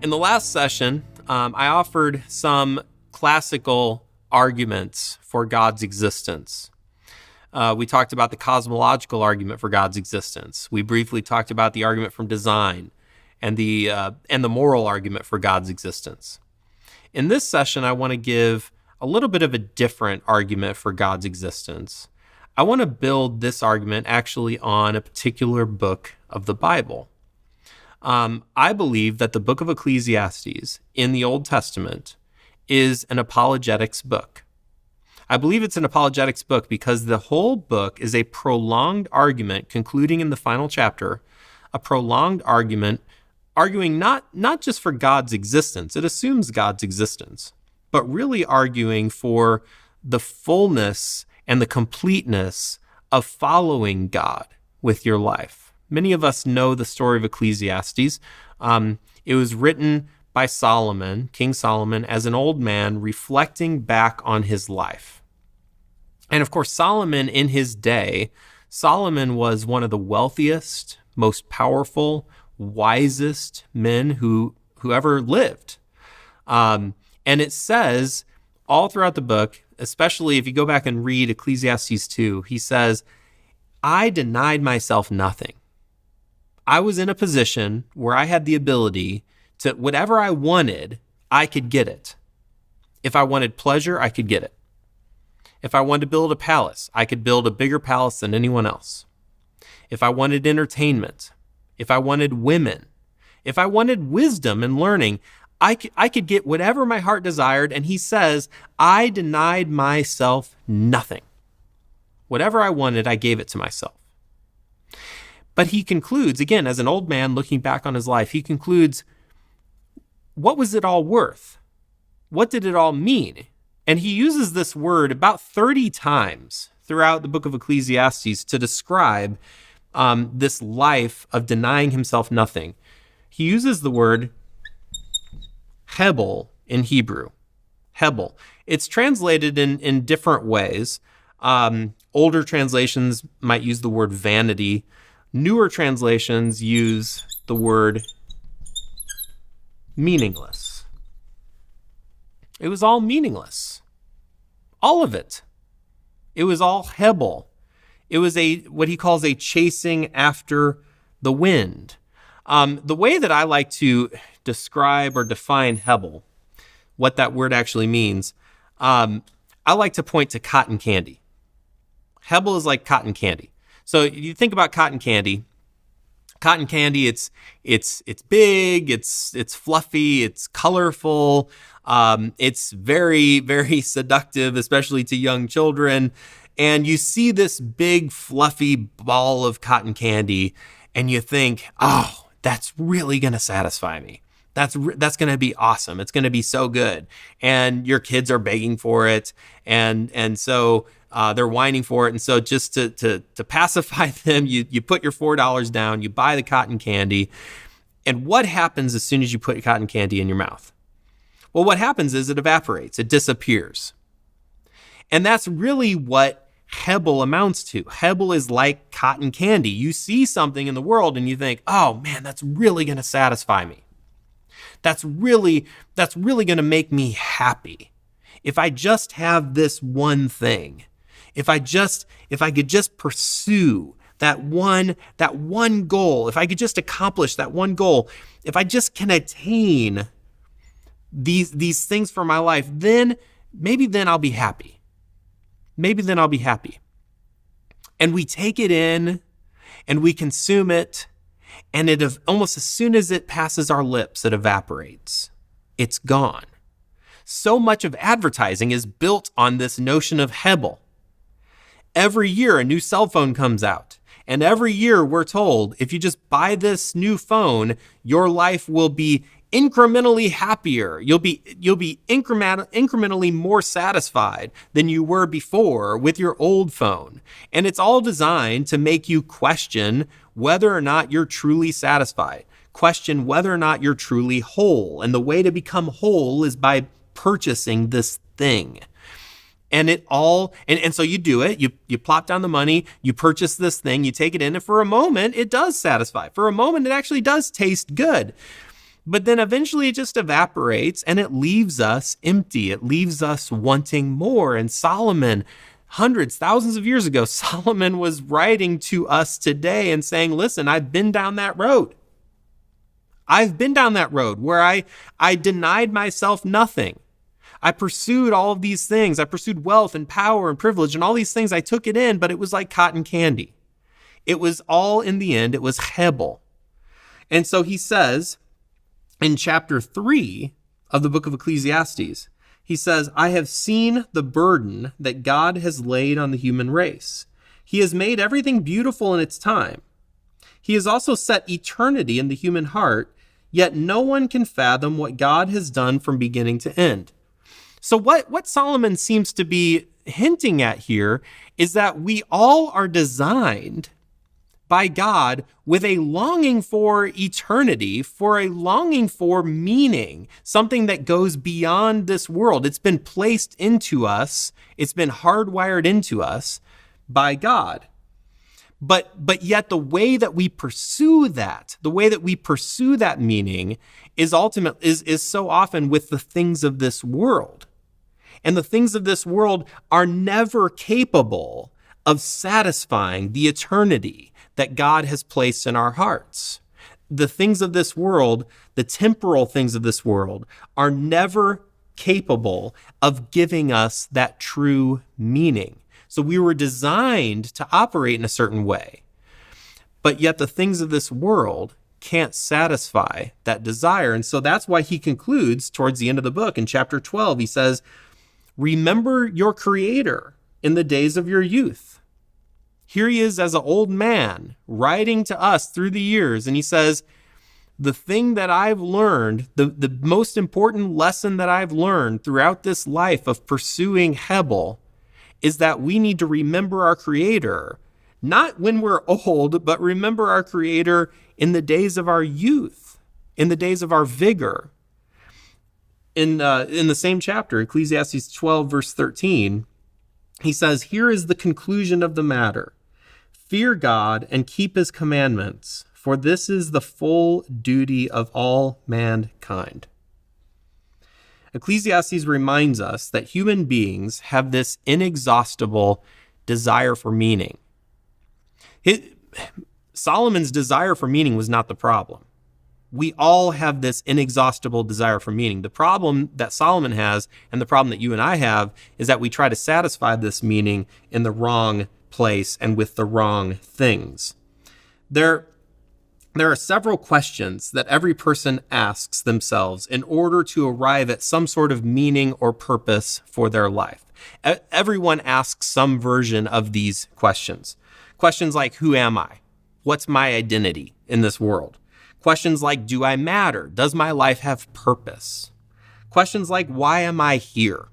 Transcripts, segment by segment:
In the last session, I offered some classical arguments for God's existence. We talked about the cosmological argument for God's existence. We briefly talked about the argument from design and the moral argument for God's existence. In this session, I want to give a little bit of a different argument for God's existence. I want to build this argument actually on a particular book of the Bible. I believe that the book of Ecclesiastes in the Old Testament is an apologetics book. I believe it's an apologetics book because the whole book is a prolonged argument concluding in the final chapter, a prolonged argument arguing not just for God's existence, it assumes God's existence, but really arguing for the fullness and the completeness of following God with your life. Many of us know the story of Ecclesiastes. It was written by Solomon, King Solomon, as an old man reflecting back on his life. And of course, Solomon in his day, Solomon was one of the wealthiest, most powerful, wisest men who ever lived. And it says all throughout the book, especially if you go back and read Ecclesiastes 2, he says, I denied myself nothing. I was in a position where I had the ability to, whatever I wanted, I could get it. If I wanted pleasure, I could get it. If I wanted to build a palace, I could build a bigger palace than anyone else. If I wanted entertainment, if I wanted women, if I wanted wisdom and learning, I could get whatever my heart desired. And he says, I denied myself nothing. Whatever I wanted, I gave it to myself. But he concludes, again, as an old man looking back on his life, he concludes, what was it all worth? What did it all mean? And he uses this word about 30 times throughout the book of Ecclesiastes to describe this life of denying himself nothing. He uses the word Hebel in Hebrew. Hebel. It's translated in different ways. Older translations might use the word vanity. Newer translations use the word meaningless. It was all meaningless. All of it. It was all Hebel. It was what he calls a chasing after the wind. The way that I like to describe or define Hebel, what that word actually means, I like to point to cotton candy. Hebel is like cotton candy. So you think about cotton candy. Cotton candy, it's big, it's fluffy, it's colorful, it's very, very seductive, especially to young children. And you see this big, fluffy ball of cotton candy, and you think, oh, that's really going to satisfy me. That's going to be awesome. It's going to be so good. And your kids are begging for it. And so they're whining for it. And so just to pacify them, you put your $4 down, you buy the cotton candy. And what happens as soon as you put cotton candy in your mouth? Well, what happens is it evaporates. It disappears. And that's really what Hebel amounts to. Hebel is like cotton candy. You see something in the world and you think, oh man, that's really going to satisfy me. That's really going to make me happy. If I just have this one thing, if I could just pursue that one goal, if I could just accomplish that one goal, if I just can attain these things for my life, then I'll be happy. Maybe then I'll be happy. And we take it in and we consume it, and almost as soon as it passes our lips, it evaporates. It's gone. So much of advertising is built on this notion of Hebel. Every year a new cell phone comes out, and every year we're told, if you just buy this new phone, your life will be incrementally happier. You'll be incrementally more satisfied than you were before with your old phone. And it's all designed to make you question whether or not you're truly satisfied, question whether or not you're truly whole. And the way to become whole is by purchasing this thing. And so you do it, you plop down the money, you purchase this thing, you take it in, and for a moment, it does satisfy. For a moment, it actually does taste good. But then eventually it just evaporates and it leaves us empty. It leaves us wanting more. And Solomon, hundreds, thousands of years ago, Solomon was writing to us today and saying, listen, I've been down that road. I've been down that road where I denied myself nothing. I pursued all of these things. I pursued wealth and power and privilege and all these things. I took it in, but it was like cotton candy. It was all, in the end, it was Hebel. And so he says in chapter 3 of the book of Ecclesiastes, he says, I have seen the burden that God has laid on the human race. He has made everything beautiful in its time. He has also set eternity in the human heart, yet no one can fathom what God has done from beginning to end. So what Solomon seems to be hinting at here is that we all are designed by God with a longing for eternity, for a longing for meaning, something that goes beyond this world. It's been placed into us. It's been hardwired into us by God. But yet the way that we pursue that, meaning is so often with the things of this world. And the things of this world are never capable of satisfying the eternity that God has placed in our hearts. The things of this world, the temporal things of this world, are never capable of giving us that true meaning. So we were designed to operate in a certain way, but yet the things of this world can't satisfy that desire. And so that's why he concludes towards the end of the book in chapter 12, he says, remember your Creator in the days of your youth. Here he is as an old man writing to us through the years. And he says, the thing that I've learned, the most important lesson that I've learned throughout this life of pursuing Hebel is that we need to remember our Creator, not when we're old, but remember our Creator in the days of our youth, in the days of our vigor. In the same chapter, Ecclesiastes 12, verse 13, he says, here is the conclusion of the matter. Fear God and keep his commandments, for this is the full duty of all mankind. Ecclesiastes reminds us that human beings have this inexhaustible desire for meaning. Solomon's desire for meaning was not the problem. We all have this inexhaustible desire for meaning. The problem that Solomon has, and the problem that you and I have, is that we try to satisfy this meaning in the wrong place and with the wrong things. There are several questions that every person asks themselves in order to arrive at some sort of meaning or purpose for their life. Everyone asks some version of these questions. Questions like, who am I? What's my identity in this world? Questions like, do I matter? Does my life have purpose? Questions like, why am I here?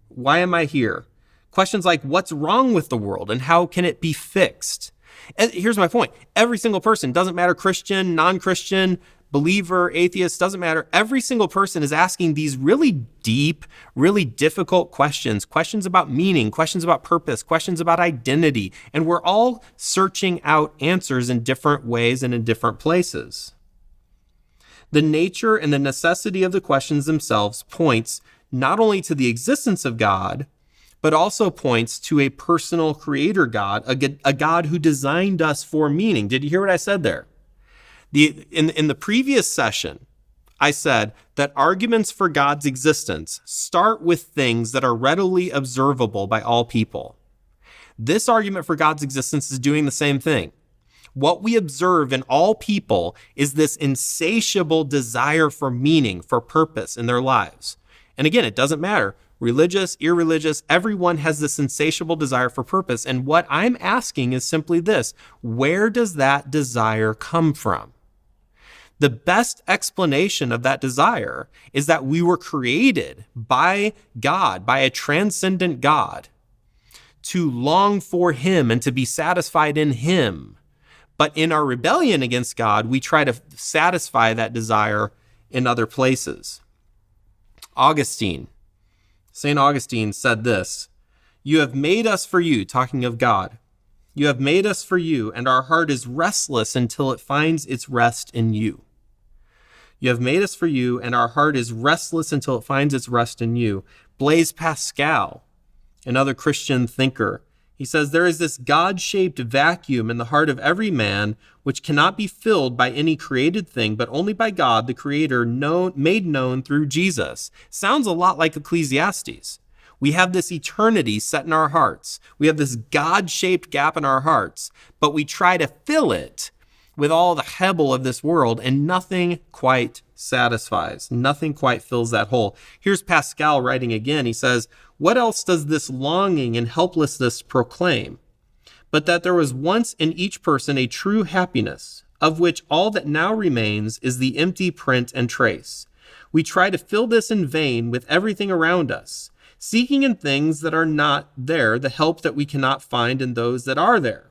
Why am I here? Questions like, what's wrong with the world and how can it be fixed? And here's my point. Every single person, doesn't matter Christian, non-Christian, believer, atheist, doesn't matter. Every single person is asking these really deep, really difficult questions about meaning, questions about purpose, questions about identity. And we're all searching out answers in different ways and in different places. The nature and the necessity of the questions themselves points not only to the existence of God, but also points to a personal creator God, a God who designed us for meaning. Did you hear what I said there? In the previous session, I said that arguments for God's existence start with things that are readily observable by all people. This argument for God's existence is doing the same thing. What we observe in all people is this insatiable desire for meaning, for purpose in their lives. And again, it doesn't matter. Religious, irreligious, everyone has this insatiable desire for purpose. And what I'm asking is simply this: where does that desire come from? The best explanation of that desire is that we were created by God, by a transcendent God, to long for him and to be satisfied in him. But in our rebellion against God, we try to satisfy that desire in other places. St. Augustine said this: you have made us for you, talking of God. You have made us for you, and our heart is restless until it finds its rest in you. You have made us for you, and our heart is restless until it finds its rest in you. Blaise Pascal, another Christian thinker, he says, there is this God-shaped vacuum in the heart of every man which cannot be filled by any created thing, but only by God, the Creator, made known through Jesus. Sounds a lot like Ecclesiastes. We have this eternity set in our hearts. We have this God-shaped gap in our hearts, but we try to fill it with all the hebel of this world, and nothing quite satisfies. Nothing quite fills that hole. Here's Pascal writing again. He says, what else does this longing and helplessness proclaim? But that there was once in each person a true happiness, of which all that now remains is the empty print and trace. We try to fill this in vain with everything around us, seeking in things that are not there the help that we cannot find in those that are there.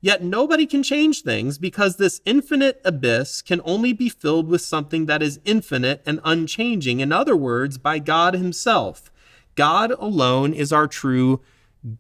Yet nobody can change things, because this infinite abyss can only be filled with something that is infinite and unchanging. In other words, by God himself. God alone is our true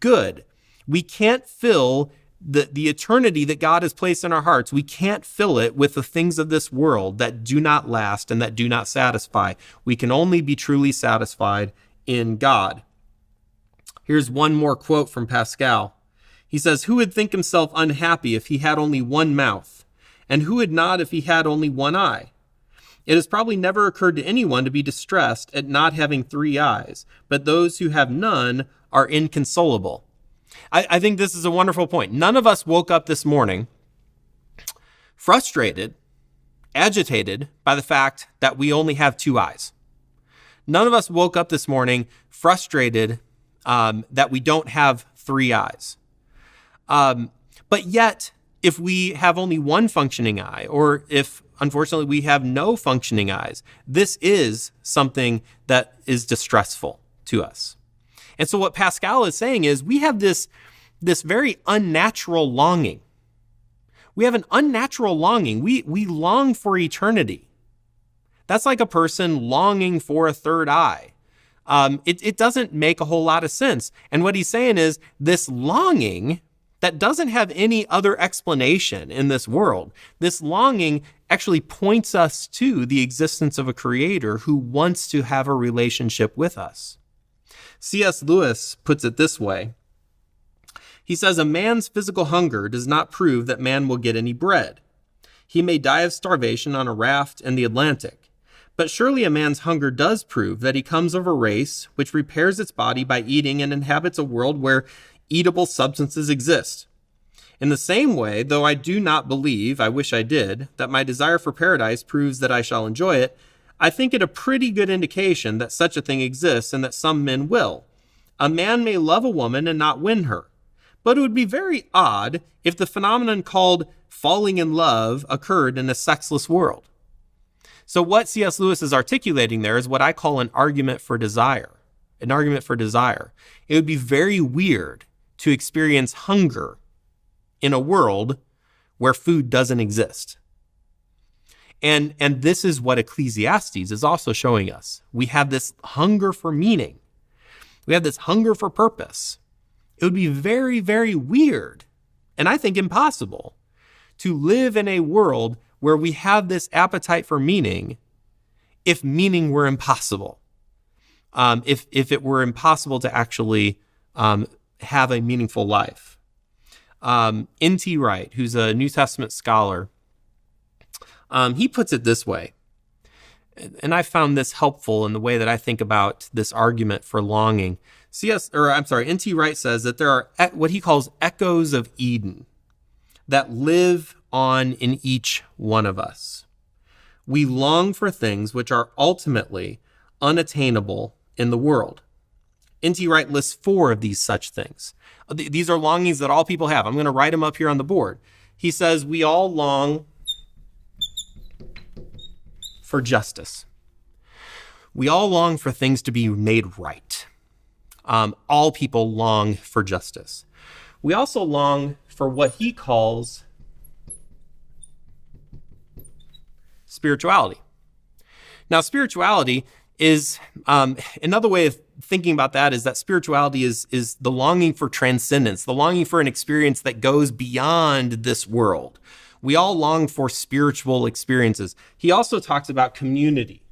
good. We can't fill the eternity that God has placed in our hearts. We can't fill it with the things of this world that do not last and that do not satisfy. We can only be truly satisfied in God. Here's one more quote from Pascal. He says, who would think himself unhappy if he had only one mouth? And who would not if he had only one eye? It has probably never occurred to anyone to be distressed at not having three eyes, but those who have none are inconsolable. I think this is a wonderful point. None of us woke up this morning frustrated, agitated by the fact that we only have two eyes. None of us woke up this morning frustrated that we don't have three eyes. But yet, if we have only one functioning eye, or if unfortunately we have no functioning eyes, this is something that is distressful to us. And so what Pascal is saying is we have this very unnatural longing. We have an unnatural longing. We long for eternity. That's like a person longing for a third eye. It doesn't make a whole lot of sense. And what he's saying is this longing that doesn't have any other explanation in this world. This longing actually points us to the existence of a creator who wants to have a relationship with us. C.S. Lewis puts it this way. He says, a man's physical hunger does not prove that man will get any bread. He may die of starvation on a raft in the Atlantic. But surely a man's hunger does prove that he comes of a race which repairs its body by eating and inhabits a world where eatable substances exist. In the same way, though I do not believe, I wish I did, that my desire for paradise proves that I shall enjoy it, I think it a pretty good indication that such a thing exists and that some men will. A man may love a woman and not win her, but it would be very odd if the phenomenon called falling in love occurred in a sexless world. So what C.S. Lewis is articulating there is what I call an argument for desire. An argument for desire. It would be very weird to experience hunger in a world where food doesn't exist. And this is what Ecclesiastes is also showing us. We have this hunger for meaning. We have this hunger for purpose. It would be very, very weird, and I think impossible, to live in a world where we have this appetite for meaning if meaning were impossible. If it were impossible to actually have a meaningful life. N.T. Wright, who's a New Testament scholar, he puts it this way, and I found this helpful in the way that I think about this argument for longing. N.T. Wright says that there are what he calls echoes of Eden that live on in each one of us. We long for things which are ultimately unattainable in the world. N.T. Wright lists 4 of these such things. These are longings that all people have. I'm going to write them up here on the board. He says, we all long for justice. We all long for things to be made right. All people long for justice. We also long for what he calls spirituality. Now, spirituality is, another way of thinking about that is that spirituality is the longing for transcendence, the longing for an experience that goes beyond this world. We all long for spiritual experiences. He also talks about community.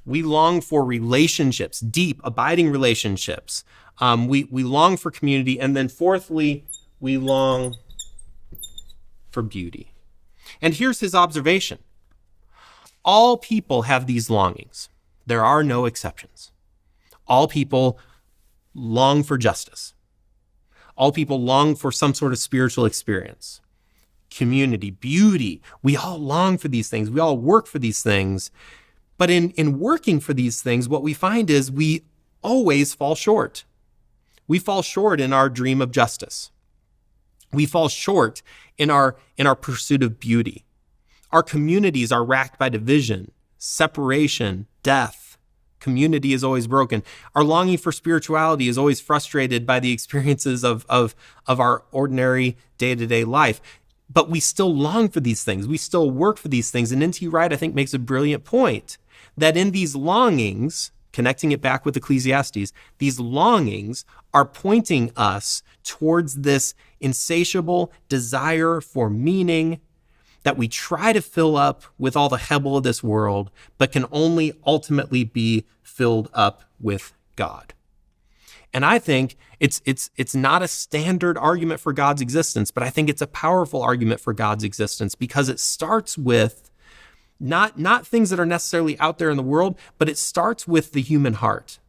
We long for relationships, deep, abiding relationships. We long for community. And then fourthly, we long for beauty. And here's his observation. All people have these longings. There are no exceptions. All people long for justice. All people long for some sort of spiritual experience, community, beauty. We all long for these things. We all work for these things. But in working for these things, what we find is we always fall short. We fall short in our dream of justice. We fall short in our pursuit of beauty. Our communities are racked by division, separation, death. Community is always broken. Our longing for spirituality is always frustrated by the experiences of our ordinary day-to-day life. But we still long for these things. We still work for these things. And N.T. Wright, I think, makes a brilliant point that in these longings, connecting it back with Ecclesiastes, these longings are pointing us towards this insatiable desire for meaning that we try to fill up with all the hebel of this world, but can only ultimately be filled up with God. And I think it's not a standard argument for God's existence, but I think it's a powerful argument for God's existence because it starts with not things that are necessarily out there in the world, but it starts with the human heart,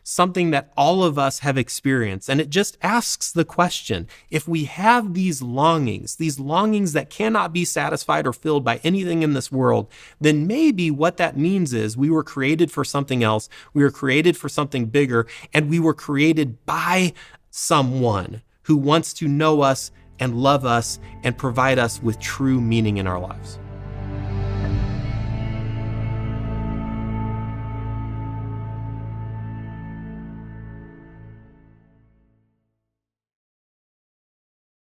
something that all of us have experienced. And it just asks the question, if we have these longings that cannot be satisfied or filled by anything in this world, then maybe what that means is we were created for something else. We were created for something bigger, and we were created by someone who wants to know us and love us and provide us with true meaning in our lives.